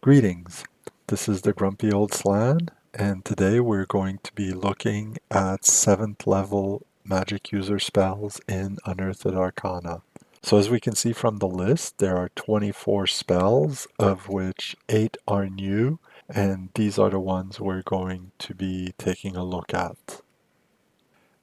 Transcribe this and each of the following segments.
Greetings, this is the Grumpy Old Slan, and today we're going to be looking at 7th level magic user spells in Unearthed Arcana. So as we can see from the list, there are 24 spells, of which 8 are new, and these are the ones we're going to be taking a look at.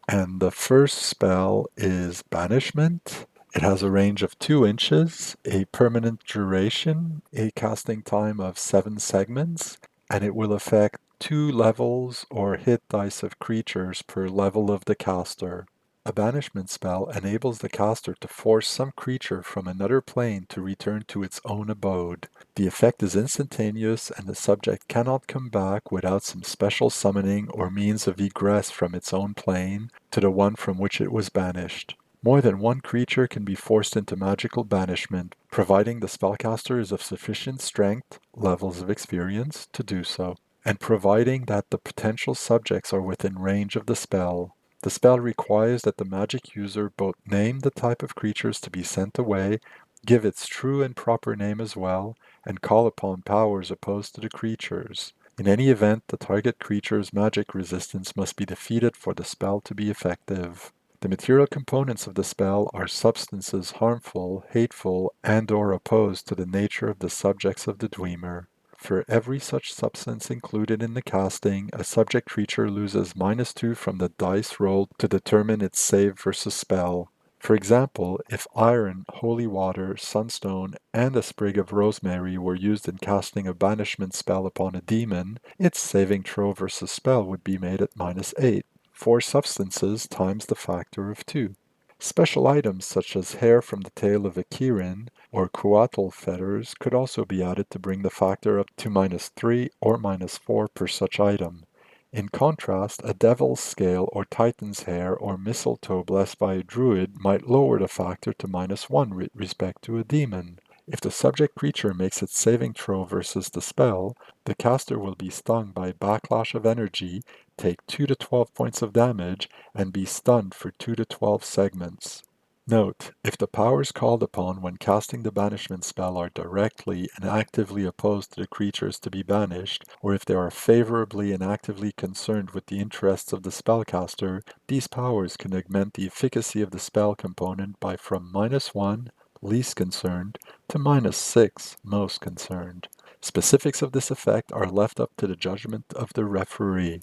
And the first spell is Banishment. It has a range of 2 inches, a permanent duration, a casting time of 7 segments, and it will affect 2 levels or hit dice of creatures per level of the caster. A banishment spell enables the caster to force some creature from another plane to return to its own abode. The effect is instantaneous and the subject cannot come back without some special summoning or means of egress from its own plane to the one from which it was banished. More than one creature can be forced into magical banishment, providing the spellcaster is of sufficient strength, levels of experience, to do so, and providing that the potential subjects are within range of the spell. The spell requires that the magic user both name the type of creatures to be sent away, give its true and proper name as well, and call upon powers opposed to the creatures. In any event, the target creature's magic resistance must be defeated for the spell to be effective. The material components of the spell are substances harmful, hateful, and/or opposed to the nature of the subjects of the Dwemer. For every such substance included in the casting, a subject creature loses -2 from the dice rolled to determine its save versus spell. For example, if iron, holy water, sunstone, and a sprig of rosemary were used in casting a banishment spell upon a demon, its saving throw versus spell would be made at -8. 4 substances times the factor of 2. Special items such as hair from the tail of a Kirin or Coatl feathers could also be added to bring the factor up to -3 or -4 per such item. In contrast, a devil's scale or titan's hair or mistletoe blessed by a druid might lower the factor to -1 with respect to a demon. If the subject creature makes its saving throw versus the spell, the caster will be stung by backlash of energy, take 2 to 12 points of damage, and be stunned for 2 to 12 segments. Note, if the powers called upon when casting the banishment spell are directly and actively opposed to the creatures to be banished, or if they are favorably and actively concerned with the interests of the spellcaster, these powers can augment the efficacy of the spell component by from -1, least concerned, to -6, most concerned. Specifics of this effect are left up to the judgment of the referee.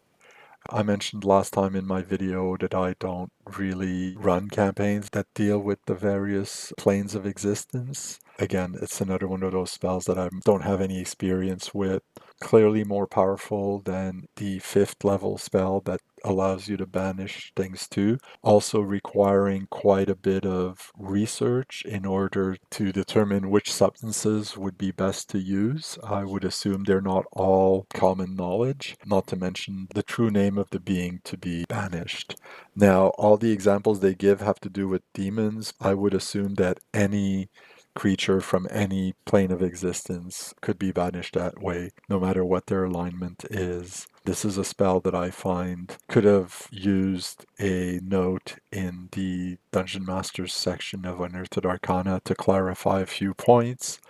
I mentioned last time in my video that I don't really run campaigns that deal with the various planes of existence. Again, it's another one of those spells that I don't have any experience with. Clearly more powerful than the 5th level spell that allows you to banish things too. Also requiring quite a bit of research in order to determine which substances would be best to use. I would assume they're not all common knowledge, not to mention the true name of the being to be banished. Now, all the examples they give have to do with demons. I would assume that any creature from any plane of existence could be banished that way, no matter what their alignment is. This is a spell that I find could have used a note in the Dungeon Masters section of Unearthed Arcana to clarify a few points.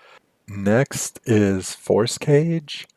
Next is Force Cage.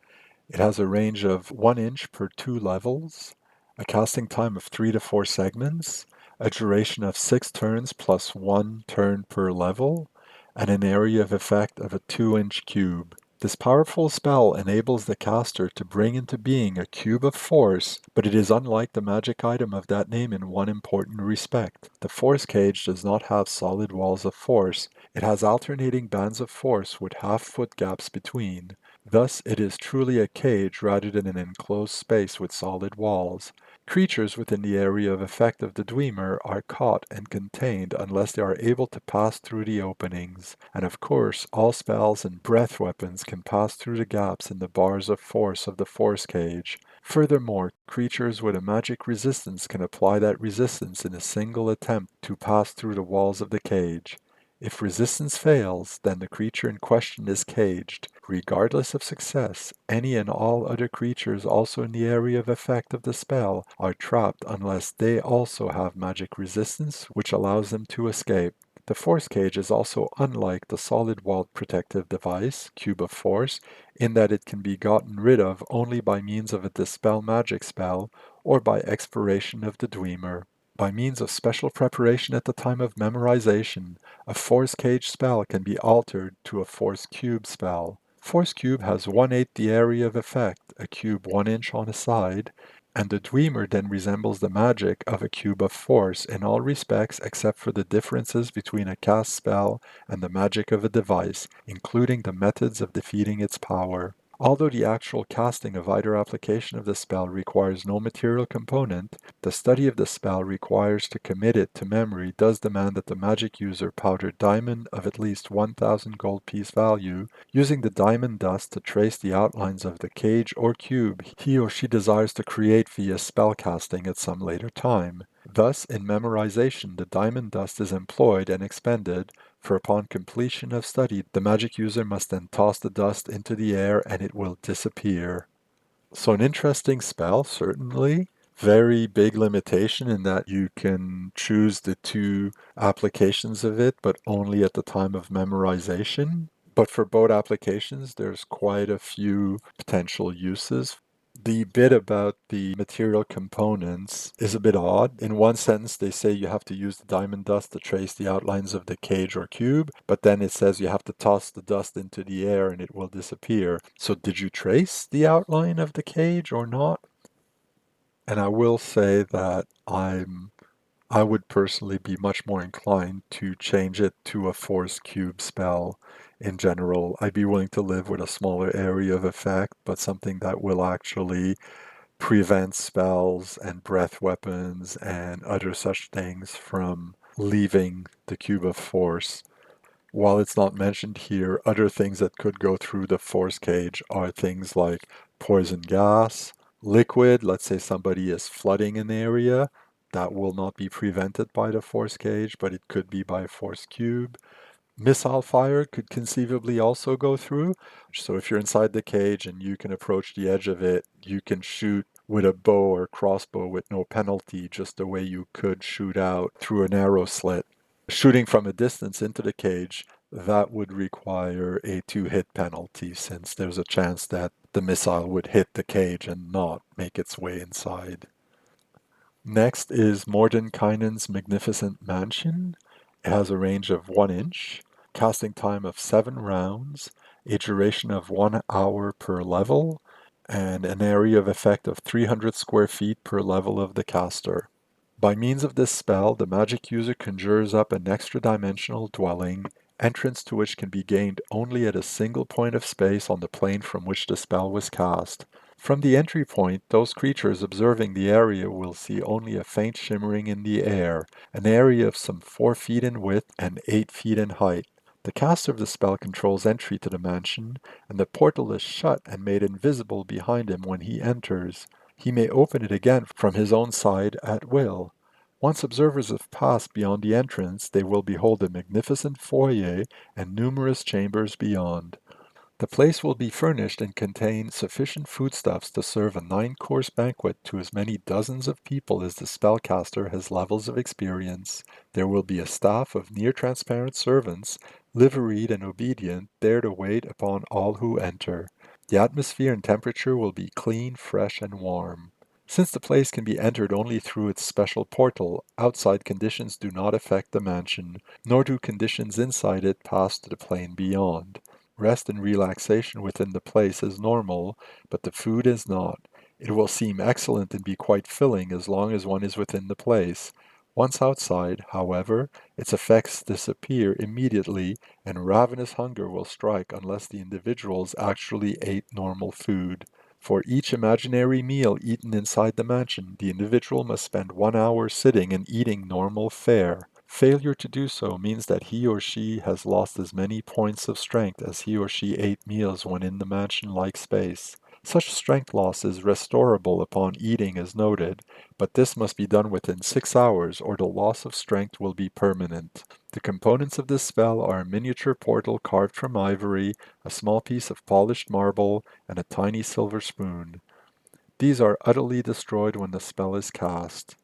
It has a range of 1 inch per 2 levels, a casting time of 3 to 4 segments, a duration of 6 turns plus 1 turn per level, and an area of effect of a 2-inch cube. This powerful spell enables the caster to bring into being a cube of force, but it is unlike the magic item of that name in one important respect. The force cage does not have solid walls of force. It has alternating bands of force with half-foot gaps between. Thus, it is truly a cage rather than an enclosed space with solid walls. Creatures within the area of effect of the Dwemer are caught and contained unless they are able to pass through the openings, and of course all spells and breath weapons can pass through the gaps in the bars of force of the force cage. Furthermore, creatures with a magic resistance can apply that resistance in a single attempt to pass through the walls of the cage. If resistance fails, then the creature in question is caged. Regardless of success, any and all other creatures also in the area of effect of the spell are trapped unless they also have magic resistance, which allows them to escape. The force cage is also unlike the solid walled protective device, Cube of Force, in that it can be gotten rid of only by means of a dispel magic spell or by expiration of the Dwemer. By means of special preparation at the time of memorization, a force cage spell can be altered to a force cube spell. Force cube has 1/8 the area of effect, a cube 1 inch on a side, and the Dwemer then resembles the magic of a cube of force in all respects except for the differences between a cast spell and the magic of a device, including the methods of defeating its power. Although the actual casting of either application of the spell requires no material component, the study of the spell requires to commit it to memory does demand that the magic user powder diamond of at least 1,000 gold piece value, using the diamond dust to trace the outlines of the cage or cube he or she desires to create via spell casting at some later time. Thus, in memorization, the diamond dust is employed and expended, for upon completion of study, the magic user must then toss the dust into the air and it will disappear. So an interesting spell, certainly. Very big limitation in that you can choose the two applications of it, but only at the time of memorization. But for both applications, there's quite a few potential uses. The bit about the material components is a bit odd. In one sentence, they say you have to use the diamond dust to trace the outlines of the cage or cube, but then it says you have to toss the dust into the air and it will disappear. So did you trace the outline of the cage or not? And I will say that I would personally be much more inclined to change it to a force cube spell in general. I'd be willing to live with a smaller area of effect, but something that will actually prevent spells and breath weapons and other such things from leaving the cube of force. While it's not mentioned here, other things that could go through the force cage are things like poison gas, liquid. Let's say somebody is flooding an area. That will not be prevented by the force cage, but it could be by a force cube. Missile fire could conceivably also go through. So if you're inside the cage and you can approach the edge of it, you can shoot with a bow or crossbow with no penalty, just the way you could shoot out through an arrow slit. Shooting from a distance into the cage, that would require a 2-hit penalty, since there's a chance that the missile would hit the cage and not make its way inside. Next is Mordenkainen's Magnificent Mansion. It has a range of 1 inch, casting time of 7 rounds, a duration of 1 hour per level, and an area of effect of 300 square feet per level of the caster. By means of this spell, the magic user conjures up an extra-dimensional dwelling, entrance to which can be gained only at a single point of space on the plane from which the spell was cast. From the entry point, those creatures observing the area will see only a faint shimmering in the air, an area of some 4 feet in width and 8 feet in height. The caster of the spell controls entry to the mansion, and the portal is shut and made invisible behind him when he enters. He may open it again from his own side at will. Once observers have passed beyond the entrance, they will behold a magnificent foyer and numerous chambers beyond. The place will be furnished and contain sufficient foodstuffs to serve a 9-course banquet to as many dozens of people as the spellcaster has levels of experience. There will be a staff of near-transparent servants, liveried and obedient, there to wait upon all who enter. The atmosphere and temperature will be clean, fresh, and warm. Since the place can be entered only through its special portal, outside conditions do not affect the mansion, nor do conditions inside it pass to the plane beyond. Rest and relaxation within the place is normal, but the food is not. It will seem excellent and be quite filling as long as one is within the place. Once outside, however, its effects disappear immediately, and ravenous hunger will strike unless the individuals actually ate normal food. For each imaginary meal eaten inside the mansion, the individual must spend 1 hour sitting and eating normal fare. Failure to do so means that he or she has lost as many points of strength as he or she ate meals when in the mansion-like space. Such strength loss is restorable upon eating as noted, but this must be done within 6 hours or the loss of strength will be permanent. The components of this spell are a miniature portal carved from ivory, a small piece of polished marble, and a tiny silver spoon. These are utterly destroyed when the spell is cast.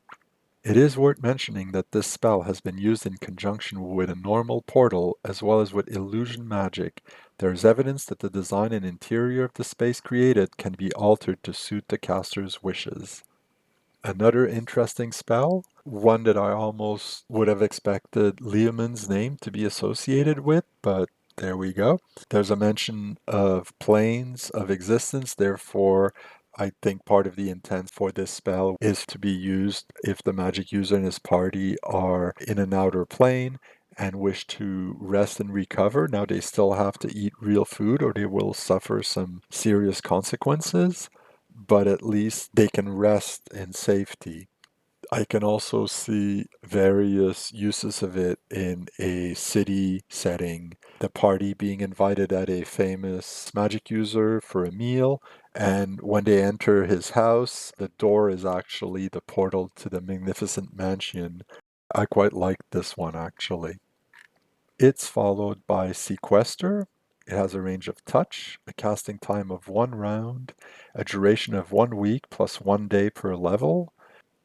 It is worth mentioning that this spell has been used in conjunction with a normal portal as well as with illusion magic. There is evidence that the design and interior of the space created can be altered to suit the caster's wishes. Another interesting spell, one that I almost would have expected Leomund's name to be associated with, but there we go. There's a mention of planes of existence, therefore, I think part of the intent for this spell is to be used if the magic user and his party are in an outer plane and wish to rest and recover. Now, they still have to eat real food or they will suffer some serious consequences, but at least they can rest in safety. I can also see various uses of it in a city setting. The party being invited at a famous magic user for a meal, and when they enter his house, the door is actually the portal to the magnificent mansion. I quite like this one actually. It's followed by Sequester. It has a range of touch, a casting time of 1 round, a duration of 1 week plus 1 day per level,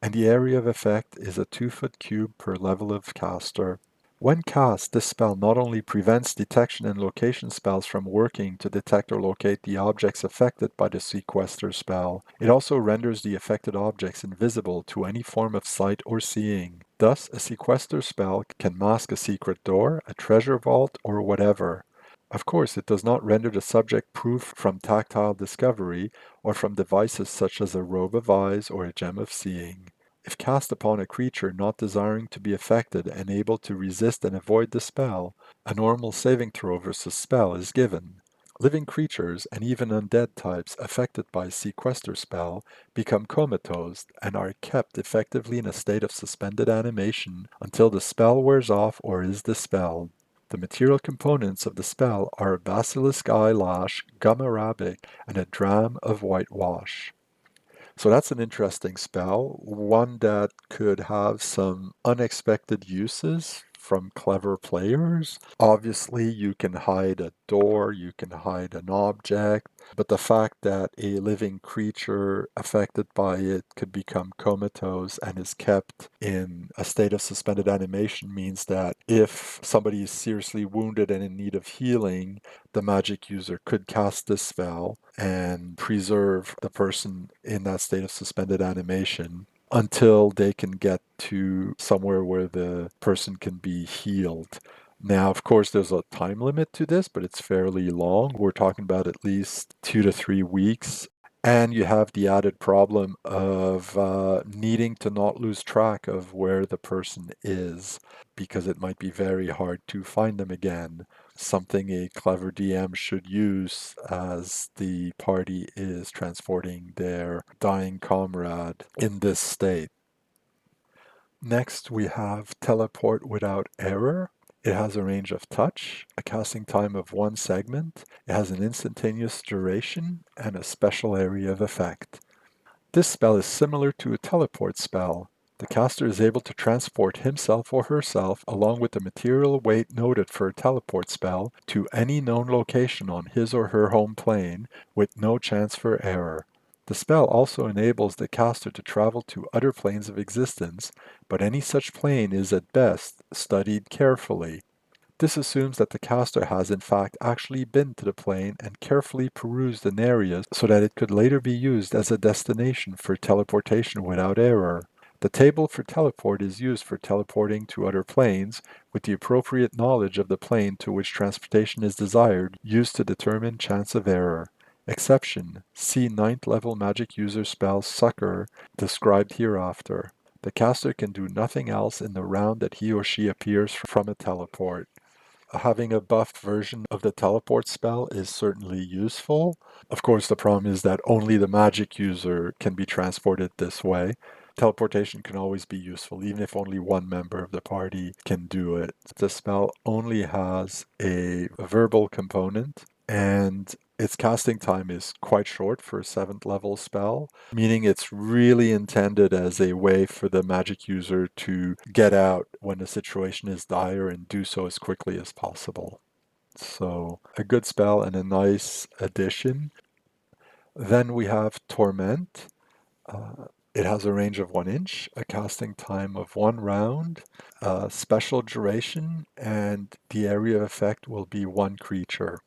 and the area of effect is a 2-foot cube per level of caster. When cast, this spell not only prevents detection and location spells from working to detect or locate the objects affected by the sequester spell, it also renders the affected objects invisible to any form of sight or seeing. Thus, a sequester spell can mask a secret door, a treasure vault, or whatever. Of course, it does not render the subject proof from tactile discovery or from devices such as a robe of eyes or a gem of seeing. If cast upon a creature not desiring to be affected and able to resist and avoid the spell, a normal saving throw versus spell is given. Living creatures and even undead types affected by sequester spell become comatose and are kept effectively in a state of suspended animation until the spell wears off or is dispelled. The material components of the spell are a basilisk eyelash, gum arabic, and a dram of whitewash. So that's an interesting spell, one that could have some unexpected uses from clever players. Obviously, you can hide a door, you can hide an object, but the fact that a living creature affected by it could become comatose and is kept in a state of suspended animation means that if somebody is seriously wounded and in need of healing, the magic user could cast this spell and preserve the person in that state of suspended animation until they can get to somewhere where the person can be healed. Now, of course, there's a time limit to this, but it's fairly long. We're talking about at least 2 to 3 weeks. And you have the added problem of needing to not lose track of where the person is because it might be very hard to find them again. Something a clever DM should use as the party is transporting their dying comrade in this state. Next, we have Teleport Without Error. It has a range of touch, a casting time of 1 segment, it has an instantaneous duration, and a special area of effect. This spell is similar to a teleport spell. The caster is able to transport himself or herself along with the material weight noted for a teleport spell to any known location on his or her home plane with no chance for error. The spell also enables the caster to travel to other planes of existence, but any such plane is at best studied carefully. This assumes that the caster has in fact actually been to the plane and carefully perused an area so that it could later be used as a destination for teleportation without error. The table for teleport is used for teleporting to other planes, with the appropriate knowledge of the plane to which transportation is desired used to determine chance of error. Exception: see 9th level magic user spell Succor, described hereafter. The caster can do nothing else in the round that he or she appears from a teleport. Having a buffed version of the teleport spell is certainly useful. Of course, the problem is that only the magic user can be transported this way. Teleportation can always be useful, even if only one member of the party can do it. The spell only has a verbal component, and its casting time is quite short for a 7th level spell, meaning it's really intended as a way for the magic user to get out when the situation is dire and do so as quickly as possible. So, a good spell and a nice addition. Then we have Torment. It has a range of 1 inch, a casting time of 1 round, a special duration, and the area of effect will be 1 creature.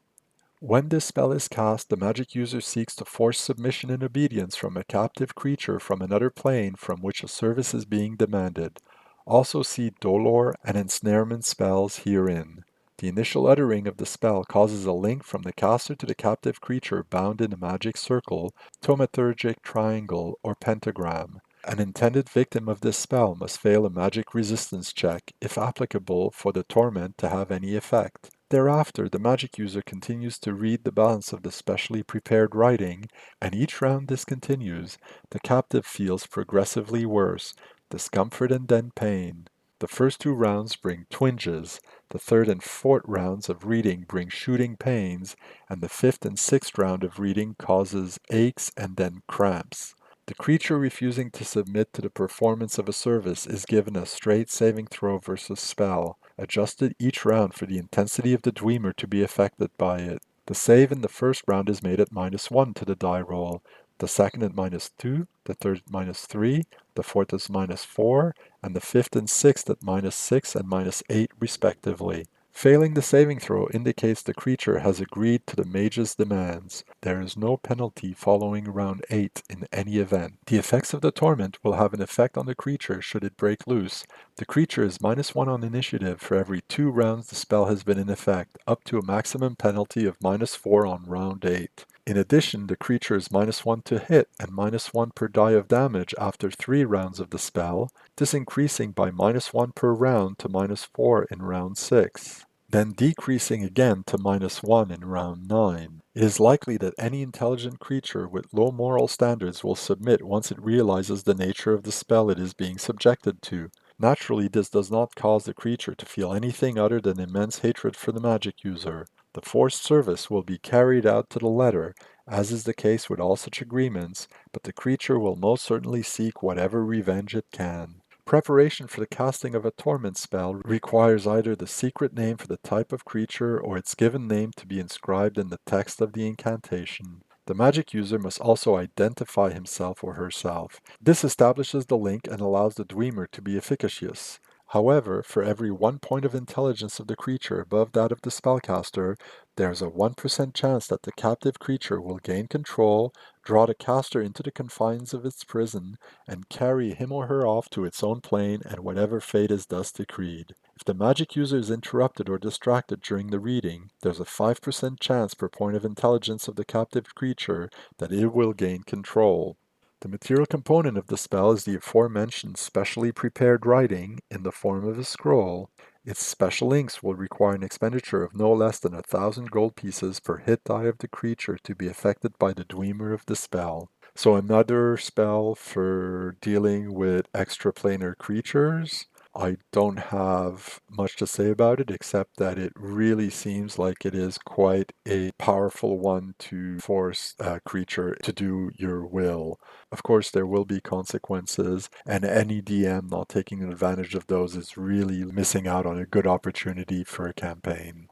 When this spell is cast, the magic user seeks to force submission and obedience from a captive creature from another plane from which a service is being demanded. Also see Dolor and Ensnarement spells herein. The initial uttering of the spell causes a link from the caster to the captive creature bound in a magic circle, thaumaturgic triangle, or pentagram. An intended victim of this spell must fail a magic resistance check, if applicable, for the torment to have any effect. Thereafter, the magic user continues to read the balance of the specially prepared writing, and each round this continues, the captive feels progressively worse, discomfort and then pain. The first 2 rounds bring twinges, the third and fourth rounds of reading bring shooting pains, and the fifth and sixth round of reading causes aches and then cramps. The creature refusing to submit to the performance of a service is given a straight saving throw versus spell, adjusted each round for the intensity of the Dwemer to be affected by it. The save in the first round is made at -1 to the die roll, the second at -2, the third at -3, the fourth is -4, and the fifth and sixth at -6 and -8 respectively. Failing the saving throw indicates the creature has agreed to the mage's demands. There is no penalty following round 8 in any event. The effects of the torment will have an effect on the creature should it break loose. The creature is -1 on initiative for every 2 rounds the spell has been in effect, up to a maximum penalty of -4 on round 8. In addition, the creature is -1 to hit and -1 per die of damage after 3 rounds of the spell, this increasing by -1 per round to -4 in round 6, then decreasing again to -1 in round 9. It is likely that any intelligent creature with low moral standards will submit once it realizes the nature of the spell it is being subjected to. Naturally, this does not cause the creature to feel anything other than immense hatred for the magic user. The forced service will be carried out to the letter, as is the case with all such agreements, but the creature will most certainly seek whatever revenge it can. Preparation for the casting of a torment spell requires either the secret name for the type of creature or its given name to be inscribed in the text of the incantation. The magic user must also identify himself or herself. This establishes the link and allows the Dwemer to be efficacious. However, for every 1 point of intelligence of the creature above that of the spellcaster, there is a 1% chance that the captive creature will gain control, draw the caster into the confines of its prison, and carry him or her off to its own plane and whatever fate is thus decreed. If the magic user is interrupted or distracted during the reading, there's a 5% chance per point of intelligence of the captive creature that it will gain control. The material component of the spell is the aforementioned specially prepared writing in the form of a scroll. Its special inks will require an expenditure of no less than 1,000 gold pieces per hit die of the creature to be affected by the Dwemer of the spell. So another spell for dealing with extraplanar creatures. I don't have much to say about it except that it really seems like it is quite a powerful one to force a creature to do your will. Of course, there will be consequences, and any DM not taking advantage of those is really missing out on a good opportunity for a campaign.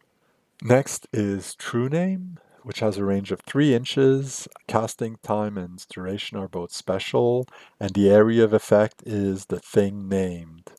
Next is True Name, which has a range of 3 inches. Casting time and duration are both special, and the area of effect is the thing named.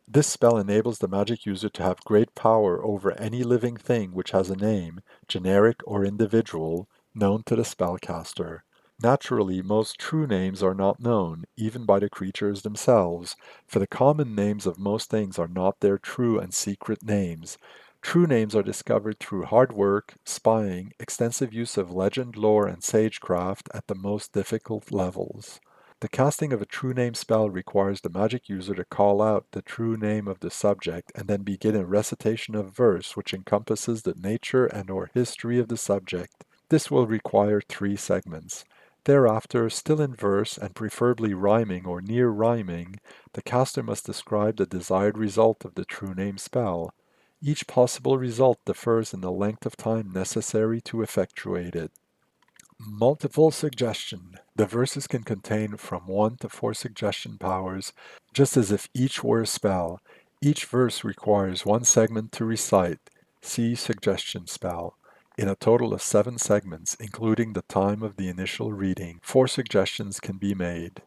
This spell enables the magic user to have great power over any living thing which has a name, generic or individual, known to the spellcaster. Naturally, most true names are not known, even by the creatures themselves, for the common names of most things are not their true and secret names. True names are discovered through hard work, spying, extensive use of legend, lore, and sagecraft at the most difficult levels. The casting of a true name spell requires the magic user to call out the true name of the subject and then begin a recitation of verse which encompasses the nature and/or history of the subject. This will require 3 segments. Thereafter, still in verse and preferably rhyming or near rhyming, the caster must describe the desired result of the true name spell. Each possible result differs in the length of time necessary to effectuate it. Multiple suggestion. The verses can contain from 1 to 4 suggestion powers, just as if each were a spell. Each verse requires 1 segment to recite. See suggestion spell. In a total of 7 segments, including the time of the initial reading, 4 suggestions can be made.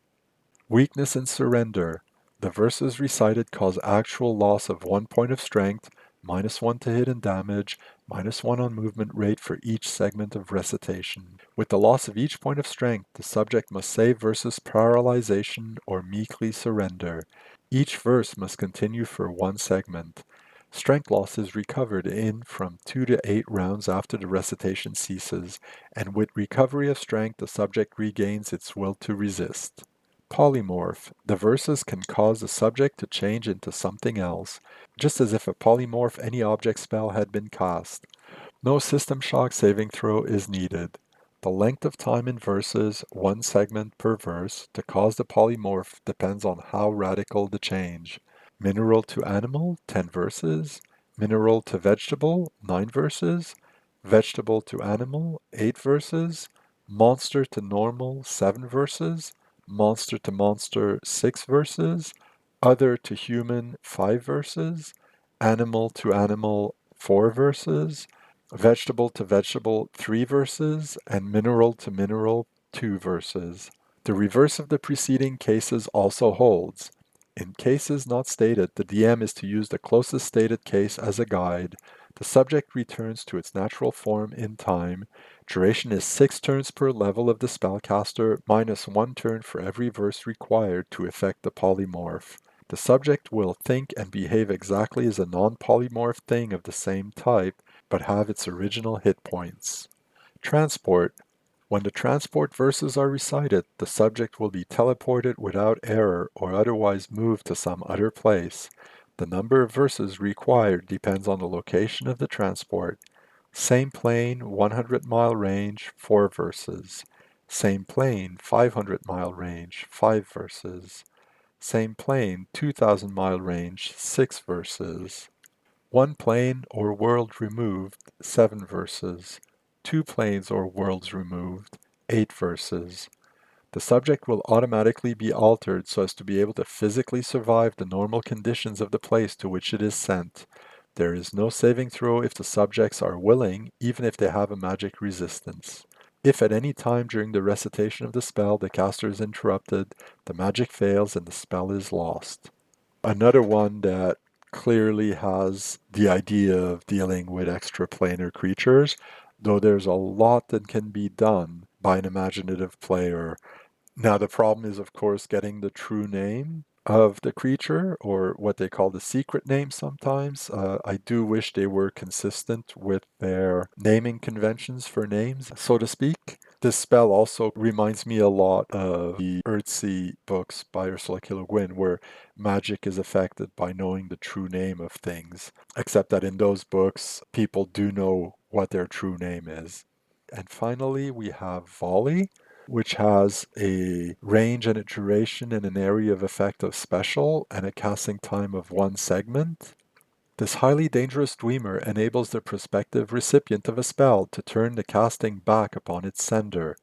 Weakness and surrender. The verses recited cause actual loss of 1 point of strength, -1 to hit and damage, -1 on movement rate for each segment of recitation. With the loss of each point of strength, the subject must save versus paralyzation or meekly surrender. Each verse must continue for 1 segment. Strength loss is recovered in from 2 to 8 rounds after the recitation ceases, and with recovery of strength, the subject regains its will to resist. Polymorph. The verses can cause the subject to change into something else, just as if a polymorph any object spell had been cast. No system shock saving throw is needed. The length of time in verses, 1 segment per verse, to cause the polymorph depends on how radical the change. Mineral to animal, 10 verses. Mineral to vegetable, 9 verses. Vegetable to animal, 8 verses. Monster to normal, 7 verses. Monster to monster, 6 verses. Other to human, 5 verses. Animal to animal, 4 verses. Vegetable to vegetable, 3 verses. And mineral to mineral, 2 verses. The reverse of the preceding cases also holds. In cases not stated, the DM is to use the closest stated case as a guide. The subject returns to its natural form in time. Duration is 6 turns per level of the spellcaster, -1 turn for every verse required to effect the polymorph. The subject will think and behave exactly as a non-polymorph thing of the same type, but have its original hit points. Transport. When the transport verses are recited, the subject will be teleported without error or otherwise moved to some other place. The number of verses required depends on the location of the transport. Same plane, 100-mile range, 4 verses. Same plane, 500-mile range, 5 verses. Same plane, 2,000-mile range, 6 verses. 1 plane or world removed, 7 verses. 2 planes or worlds removed, 8 verses. The subject will automatically be altered so as to be able to physically survive the normal conditions of the place to which it is sent. There is no saving throw if the subjects are willing, even if they have a magic resistance. If at any time during the recitation of the spell the caster is interrupted, the magic fails and the spell is lost. Another one that clearly has the idea of dealing with extraplanar creatures, though there's a lot that can be done by an imaginative player. Now, the problem is, of course, getting the true name of the creature, or what they call the secret name sometimes. I do wish they were consistent with their naming conventions for names, so to speak. This spell also reminds me a lot of the Earthsea books by Ursula K. Le Guin, where magic is affected by knowing the true name of things, except that in those books, people do know what their true name is. And finally, we have volley, which has a range and a duration and an area of effect of special and a casting time of 1 segment. This highly dangerous dwemer enables the prospective recipient of a spell to turn the casting back upon its sender.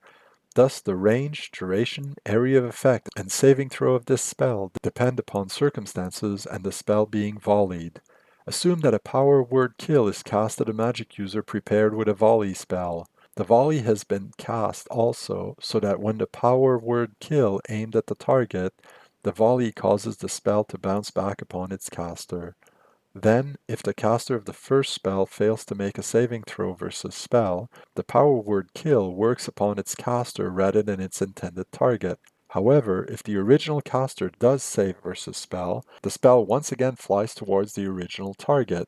Thus, the range, duration, area of effect, and saving throw of this spell depend upon circumstances and the spell being volleyed. Assume that a power word kill is cast at a magic user prepared with a volley spell. The volley has been cast also, so that when the power word kill aimed at the target, the volley causes the spell to bounce back upon its caster. Then, if the caster of the first spell fails to make a saving throw versus spell, the power word kill works upon its caster rather than its intended target. However, if the original caster does save versus spell, the spell once again flies towards the original target.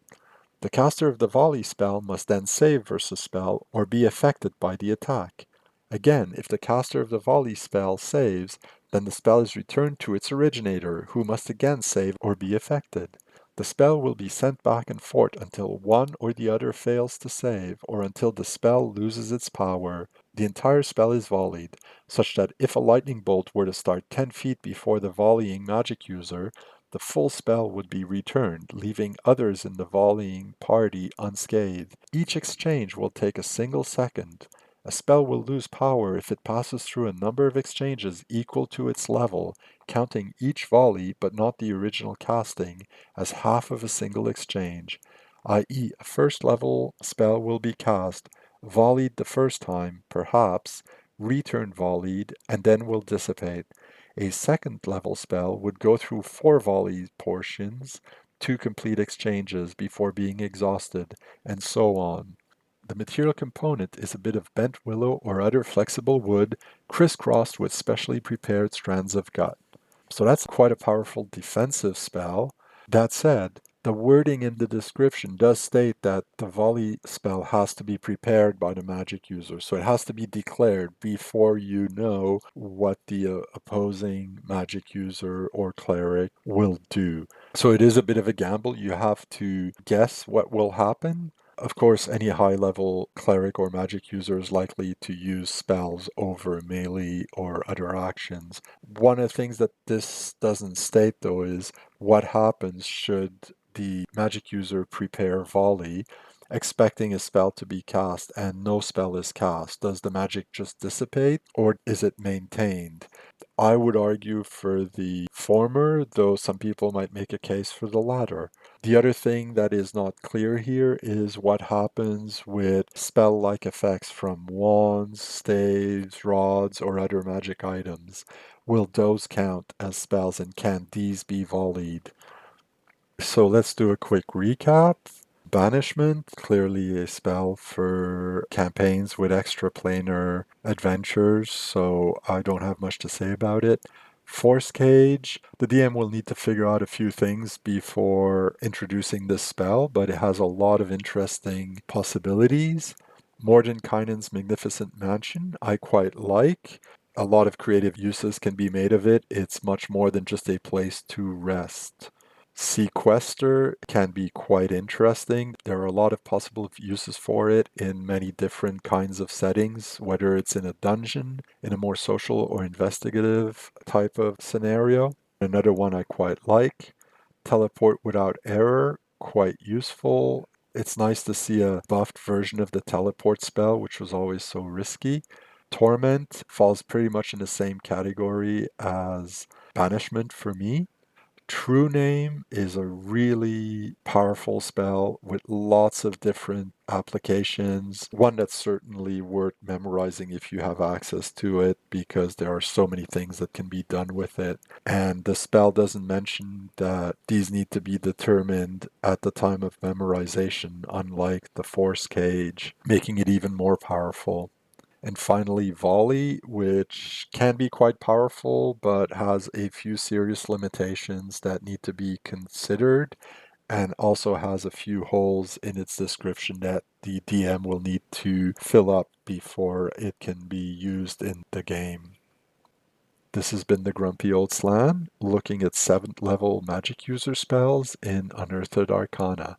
The caster of the volley spell must then save versus spell or be affected by the attack. Again, if the caster of the volley spell saves, then the spell is returned to its originator, who must again save or be affected. The spell will be sent back and forth until one or the other fails to save, or until the spell loses its power. The entire spell is volleyed, such that if a lightning bolt were to start 10 feet before the volleying magic user, the full spell would be returned, leaving others in the volleying party unscathed. Each exchange will take a single second. A spell will lose power if it passes through a number of exchanges equal to its level, counting each volley but not the original casting as half of a single exchange, i.e. a first level spell will be cast, volleyed the first time, perhaps, return volleyed, and then will dissipate. A second level spell would go through 4 volley portions, 2 complete exchanges before being exhausted, and so on. The material component is a bit of bent willow or other flexible wood crisscrossed with specially prepared strands of gut. So that's quite a powerful defensive spell. That said, the wording in the description does state that the volley spell has to be prepared by the magic user. So it has to be declared before you know what the opposing magic user or cleric will do. So it is a bit of a gamble. You have to guess what will happen. Of course, any high level cleric or magic user is likely to use spells over melee or other actions. One of the things that this doesn't state, though, is what happens should the magic user prepare volley, expecting a spell to be cast, and no spell is cast. Does the magic just dissipate, or is it maintained? I would argue for the former, though some people might make a case for the latter. The other thing that is not clear here is what happens with spell-like effects from wands, staves, rods, or other magic items. Will those count as spells, and can these be volleyed? So let's do a quick recap. Banishment, clearly a spell for campaigns with extra planar adventures, so I don't have much to say about it. Force Cage, the DM will need to figure out a few things before introducing this spell, but it has a lot of interesting possibilities. Mordenkainen's Magnificent Mansion, I quite like. A lot of creative uses can be made of it. It's much more than just a place to rest. Sequester can be quite interesting. There are a lot of possible uses for it in many different kinds of settings, whether it's in a dungeon, in a more social or investigative type of scenario. Another one I quite like. Teleport Without Error, quite useful. It's nice to see a buffed version of the teleport spell, which was always so risky. Torment falls pretty much in the same category as Banishment for me. True Name is a really powerful spell with lots of different applications. One that's certainly worth memorizing if you have access to it, because there are so many things that can be done with it. And the spell doesn't mention that these need to be determined at the time of memorization, unlike the Force Cage, making it even more powerful. And finally, volley, which can be quite powerful, but has a few serious limitations that need to be considered, and also has a few holes in its description that the DM will need to fill up before it can be used in the game. This has been the Grumpy Old Slan, looking at 7th level magic user spells in Unearthed Arcana.